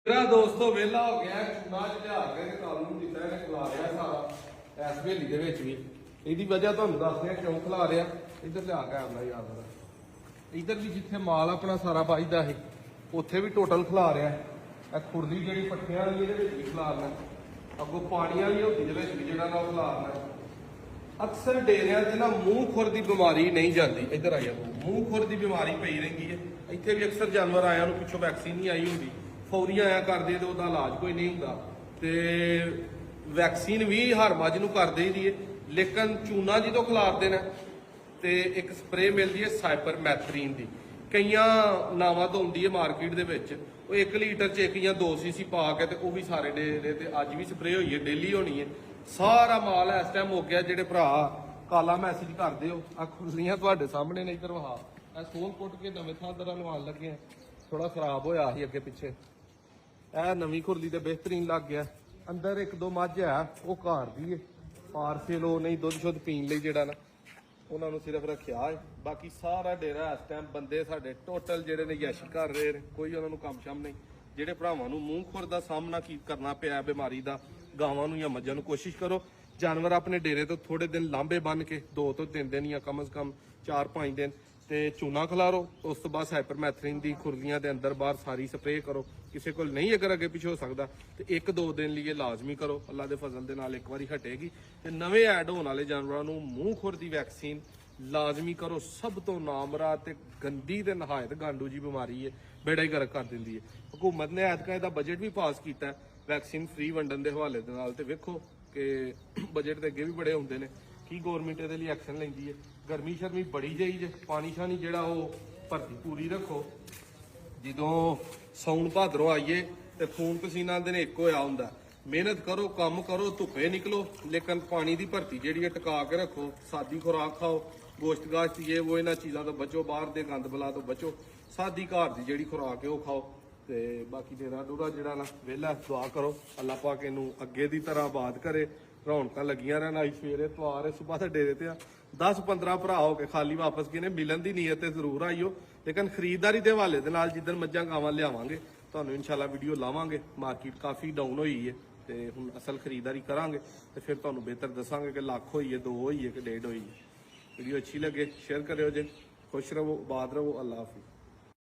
मेरा दोस्तों वेला हो गया चूना च लिया के कानून दिता इन्हें खिला रहा सारा इस हवेली दे विच भी ਇਹਦੀ वजह ਤੁਹਾਨੂੰ ਦੱਸਦੇ ਆ ਕਿਉਂ ਖਿਲਾ ਰਿਹਾ ਇੱਧਰ ਲਿਆ ਕੇ ਆਉਂਦਾ ਯਾਦ ਇੱਧਰ ਵੀ ਜਿੱਥੇ ਮਾਲ ਆਪਣਾ ਸਾਰਾ ਬਾਈਦਾ ਹੈ ਉੱਥੇ ਵੀ ਟੋਟਲ ਖਿਲਾ ਰਿਹਾ ਇਹ ਖੁਰਲੀ ਜਿਹੜੀ ਪੱਠਿਆਂ ਵਾਲੀ ਇਹਦੇ ਵਿੱਚ ਵੀ ਖਿਲਾਰਨਾ ਅੱਗੋਂ ਪਾਣੀ ਵਾਲੀ ਹੋਦੀ ਦੇ ਵਿੱਚ ਵੀ ਜਿਹੜਾ ਨਾ ਖਿਲਾਰਨਾ ਅਕਸਰ ਡੇਰਿਆਂ ਤੇ ਨਾ ਮੂੰਹ ਖੁਰ ਦੀ ਬਿਮਾਰੀ ਨਹੀਂ ਜਾਂਦੀ ਇੱਧਰ ਆ ਜਾ ਮੂੰਹ ਖੁਰ ਦੀ ਬਿਮਾਰੀ ਪਈ ਰਹਿੰਦੀ ਹੈ ਇੱਥੇ ਵੀ ਅਕਸਰ ਜਾਨਵਰ ਆਇਆ ਨੂੰ ਪਿੱਛੋਂ ਵੈਕਸੀਨ ਨਹੀਂ ਆਈ ਹੁੰਦੀ ਫੌਰੀ ਆਇਆ ਕਰਦੇ ਤੇ ਉਹਦਾ ਇਲਾਜ ਕੋਈ ਨਹੀਂ ਹੁੰਦਾ ਤੇ ਵੈਕਸੀਨ ਵੀ ਹਰ ਮੱਝ ਨੂੰ ਕਰ ਦੇਈਦੀ ਹੈ ਲੇਕਿਨ ਚੂਨਾ ਜਦੋਂ ਖਿਲਾਰਦੇ ਨੇ ਤੇ ਇੱਕ ਸਪਰੇਅ ਮਿਲਦੀ ਹੈ ਸਾਈਪਰਮੈਥਰੀਨ ਦੀ ਕਈਆਂ ਨਾਵਾਂ ਤੋਂ ਹੁੰਦੀ ਹੈ ਮਾਰਕੀਟ ਦੇ ਵਿੱਚ ਉਹ 1 ਲੀਟਰ ਚ 1 ਜਾਂ 2 ਸੀਸੀ ਪਾ ਕੇ ਤੇ ਉਹ ਵੀ ਸਾਰੇ ਡੇਰੇ ਤੇ ਅੱਜ ਵੀ ਸਪਰੇਅ ਹੋਈ ਹੈ ਡੇਲੀ ਹੋਣੀ ਹੈ ਸਾਰਾ ਮਾਲ ਇਸ ਟਾਈਮ ਹੋ ਗਿਆ ਜਿਹੜੇ ਭਰਾ ਕਾਲਾ ਮੈਸੇਜ ਕਰਦੇ ਹੋ ਆ ਖੁਰਲੀਆਂ ਤੁਹਾਡੇ ਸਾਹਮਣੇ ਨੇ ਇੱਧਰ ਵਹਾ ਇਹ ਸੋਲ ਪੁੱਟ ਕੇ ਨਵੇਂ ਥਾਂ ਦਰਾਂ ਲਵਾਉਣ ਲੱਗੇ ਆ ਥੋੜਾ ਖਰਾਬ ਹੋਇਆ ਸੀ ਅੱਗੇ ਪਿੱਛੇ ਇਹ ਨਵੀਂ ਖੁਰਲੀ ਤੇ ਬਿਹਤਰੀਨ ਲੱਗ ਗਿਆ ਅੰਦਰ ਇੱਕ ਦੋ ਮੱਝ ਹੈ ਉਹ ਘਰ ਦੀ ਹੈ ਪਾਰਸਲ ਉਹ ਨਹੀਂ ਦੁੱਧ ਸ਼ੁੱਧ ਪੀਣ ਲਈ ਜਿਹੜਾ ਨਾ ਉਹਨਾਂ ਨੂੰ ਸਿਰਫ ਰੱਖਿਆ ਹੈ ਬਾਕੀ ਸਾਰਾ ਡੇਰਾ ਇਸ ਟਾਈਮ ਬੰਦੇ ਸਾਡੇ ਟੋਟਲ ਜਿਹੜੇ ਨੇ ਯਸ਼ ਕਰ ਰਹੇ ਨੇ ਕੋਈ ਉਹਨਾਂ ਨੂੰ ਕੰਮ ਸ਼ਮ ਨਹੀਂ ਜਿਹੜੇ ਭਰਾਵਾਂ ਨੂੰ ਮੂੰਹ ਖੁਰ ਦਾ ਸਾਹਮਣਾ ਕੀ ਕਰਨਾ ਪਿਆ ਬਿਮਾਰੀ ਦਾ ਗਾਵਾਂ ਨੂੰ ਜਾਂ ਮੱਝਾਂ ਨੂੰ ਕੋਸ਼ਿਸ਼ ਕਰੋ ਜਾਨਵਰ ਆਪਣੇ ਡੇਰੇ ਤੋਂ ਥੋੜੇ ਦਿਨ ਲਾਂਬੇ ਬੰਨ ਕੇ 2 ਤੋਂ 3 ਦਿਨ ਜਾਂ ਕਮ ਸੇ ਕਮ 4-5 ਦਿਨ ਤੇ ਚੂਨਾ ਖਿਲਾਰੋ ਉਸ ਤੋਂ ਬਾਅਦ ਸਾਈਪਰਮੈਥਰੀਨ ਦੀ ਖੁਰਲੀਆਂ ਦੇ ਅੰਦਰ ਬਾਹਰ ਸਾਰੀ ਸਪਰੇਅ ਕਰੋ ਕਿਸੇ ਕੋਲ ਨਹੀਂ ਅਗਰ ਅੱਗੇ ਪਿੱਛੇ ਹੋ ਸਕਦਾ ਤੇ 1-2 ਦਿਨ ਲਈ ਇਹ ਲਾਜ਼ਮੀ ਕਰੋ ਅੱਲਾ ਦੇ ਫਜ਼ਲ ਦੇ ਨਾਲ ਇੱਕ ਵਾਰੀ ਹਟੇਗੀ ਤੇ ਨਵੇਂ ਐਡ ਹੋਣ ਵਾਲੇ ਜਾਨਵਰਾਂ ਨੂੰ ਮੂੰਹ ਖੁਰ ਦੀ ਵੈਕਸੀਨ ਲਾਜ਼ਮੀ ਕਰੋ ਸਭ ਤੋਂ ਨਾਮਰਾ ਤੇ ਗੰਦੀ ਤੇ ਨਹਾਇਤ ਗਾਂਡੂ ਜੀ ਬਿਮਾਰੀ ਹੈ ਬੇੜਾ ਹੀ ਗਰਕ ਕਰ ਦਿੰਦੀ ਹੈ ਹਕੂਮਤ ਨੇ ਐਤਕਾਂ ਇਹਦਾ ਬਜਟ ਵੀ ਪਾਸ ਕੀਤਾ ਵੈਕਸੀਨ ਫ੍ਰੀ ਵੰਡਣ ਦੇ ਹਵਾਲੇ ਦੇ ਨਾਲ ਤੇ ਵੇਖੋ ਕਿ ਬਜਟ ਦੇ ਅੱਗੇ ਵੀ ਬੜੇ ਹੁੰਦੇ ਨੇ ਕੀ ਗੌਰਮੈਂਟ ਇਹਦੇ ਲਈ ਐਕਸ਼ਨ ਲੈਂਦੀ ਹੈ ਗਰਮੀ ਸ਼ਰਮੀ ਬੜੀ ਜਾਈ ਜੇ ਪਾਣੀ ਸ਼ਾਨੀ ਜਿਹੜਾ ਉਹ ਭਰਤੀ ਪੂਰੀ ਰੱਖੋ ਜਦੋਂ ਸੌਣ ਭਾਦਰੋਂ ਆਈਏ ਤੇ ਖੂਨ ਪਸੀਨਾ ਦੇ ਨੇ ਇੱਕ ਹੋਇਆ ਹੁੰਦਾ ਮਿਹਨਤ ਕਰੋ ਕੰਮ ਕਰੋ ਧੁੱਪੇ ਨਿਕਲੋ ਲੇਕਿਨ ਪਾਣੀ ਦੀ ਭਰਤੀ ਜਿਹੜੀ ਹੈ ਟਿਕਾ ਕੇ ਰੱਖੋ ਸਾਦੀ ਖੁਰਾਕ ਖਾਓ ਗੋਸ਼ਤ ਗਾਸ਼ਤ ਇਹ ਇਹਨਾਂ ਚੀਜ਼ਾਂ ਤੋਂ ਬਚੋ ਬਾਹਰ ਦੇ ਗੰਦ ਬਲਾ ਤੋਂ ਬਚੋ ਸਾਦੀ ਘਰ ਦੀ ਜਿਹੜੀ ਖੁਰਾਕ ਹੈ ਉਹ ਖਾਓ ਤੇ ਬਾਕੀ ਡੇਰਾ ਡੂਰਾ ਜਿਹੜਾ ਨਾ ਵਿਹਲਾ ਦੁਆ ਕਰੋ ਅੱਲਾਹ ਪਾਕ ਇਹਨੂੰ ਅੱਗੇ ਦੀ ਤਰ੍ਹਾਂ ਆਬਾਦ ਕਰੇ ਰੌਣਕਾਂ ਲੱਗੀਆਂ ਰਹਿਣ ਆਈ ਸਵੇਰੇ ਤਵਾਰ ਸੁਬਾਹ ਦੇ ਡੇਰੇ ਤੇ ਆ 10-15 ਭਰਾ ਹੋ ਕੇ ਖਾਲੀ ਵਾਪਸ ਗਏ ਨੇ ਮਿਲਣ ਦੀ ਨੀਅਤ ਤੇ ਜ਼ਰੂਰ ਆਈਓ ਲੇਕਿਨ ਖਰੀਦਦਾਰੀ ਦੇ ਹਵਾਲੇ ਦੇ ਨਾਲ ਜਿੱਦਣ ਮੱਝਾਂ ਗਾਵਾਂ ਲਿਆਵਾਂਗੇ ਤੁਹਾਨੂੰ ਇਨਸ਼ਾਅੱਲਾ ਵੀਡੀਓ ਲਾਵਾਂਗੇ ਮਾਰਕੀਟ ਕਾਫੀ ਡਾਊਨ ਹੋਈ ਹੈ ਤੇ ਹੁਣ ਅਸਲ ਖਰੀਦਦਾਰੀ ਕਰਾਂਗੇ ਤੇ ਫਿਰ ਤੁਹਾਨੂੰ ਬਿਹਤਰ ਦੱਸਾਂਗੇ ਕਿ ਲੱਖ ਹੋਈ ਹੈ 2 ਹੋਈ ਹੈ ਕਿ 1.5 ਹੋਈ ਹੈ ਵੀਡੀਓ ਅੱਛੀ ਲੱਗੇ ਸ਼ੇਅਰ ਕਰਿਓ ਜੇ ਖੁਸ਼ ਰਹੋ ਆਬਾਦ ਰਹੋ ਅੱਲਾਹ ਹਾਫਿਜ਼